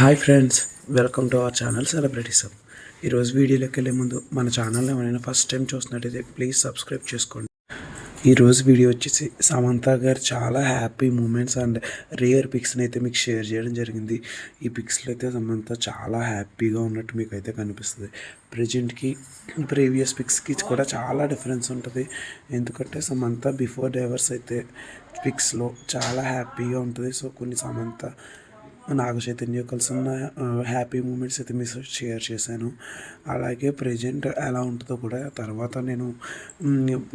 Hi friends, welcome to our channel celebrities. ఈరోజు వీడియోలోకి వెళ్ళే ముందు మన ఛానల్ ఏమైనా ఫస్ట్ టైం చూసినట్టయితే ప్లీజ్ సబ్స్క్రైబ్ చేసుకోండి. ఈరోజు వీడియో వచ్చేసి సమంత గారు చాలా హ్యాపీ మూమెంట్స్ అండ్ రేర్ పిక్స్ని అయితే మీకు షేర్ చేయడం జరిగింది. ఈ పిక్స్లో అయితే సమంత చాలా హ్యాపీగా ఉన్నట్టు మీకు అయితే కనిపిస్తుంది. ప్రజెంట్కి ప్రీవియస్ పిక్స్కి కూడా చాలా డిఫరెన్స్ ఉంటుంది. ఎందుకంటే సమంత బిఫోర్ డైవర్స్ అయితే పిక్స్లో చాలా హ్యాపీగా ఉంటుంది. సో కొన్ని సమంత నాగ చైతన్య కలిసి ఉన్న హ్యాపీ మూమెంట్స్ అయితే మీ షేర్ చేశాను. అలాగే ప్రజెంట్ ఎలా ఉంటుందో కూడా తర్వాత నేను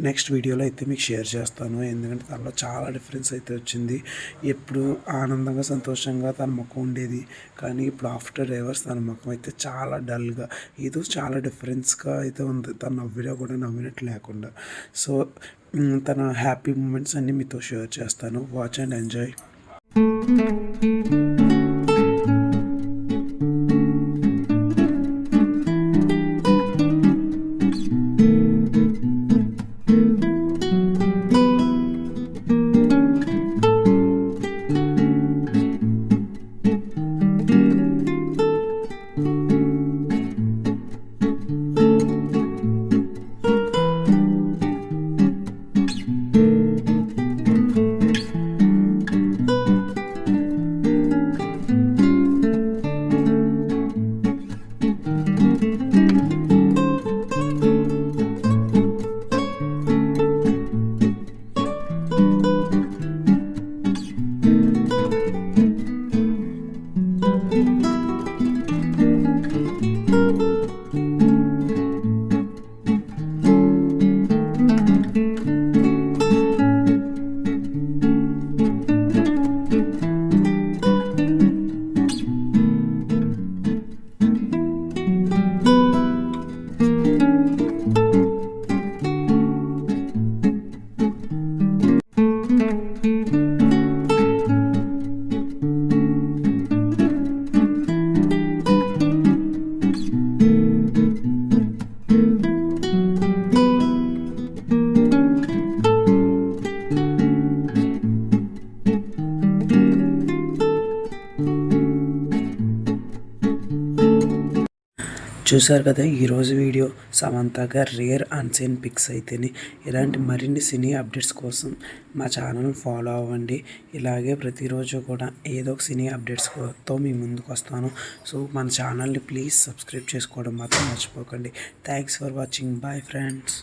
నెక్స్ట్ వీడియోలో అయితే మీకు షేర్ చేస్తాను. ఎందుకంటే దానిలో చాలా డిఫరెన్స్ అయితే వచ్చింది. ఎప్పుడు ఆనందంగా సంతోషంగా తన ముఖం ఉండేది, కానీ ఇప్పుడు ఆఫ్టర్ డైవర్స్ తన ముఖం అయితే చాలా డల్గా, ఏదో చాలా డిఫరెన్స్గా అయితే ఉంది. తను నవ్వినా కూడా నవ్వినట్టు లేకుండా. సో తన హ్యాపీ మూమెంట్స్ అన్నీ మీతో షేర్ చేస్తాను. Watch and enjoy. చూసారు కదా ఈరోజు వీడియో. సమంత గారు రేర్ అన్సీన్ పిక్స్ అయితేనే. ఇలాంటి మరిన్ని సినీ అప్డేట్స్ కోసం మా ఛానల్ ఫాలో అవ్వండి. ఇలాగే ప్రతిరోజు కూడా ఏదో ఒక సినీ అప్డేట్స్తో మీ ముందుకు వస్తాను. సో మన ఛానల్ని ప్లీజ్ సబ్స్క్రైబ్ చేసుకోవడం మాత్రం మర్చిపోకండి. Thanks for watching. Bye friends.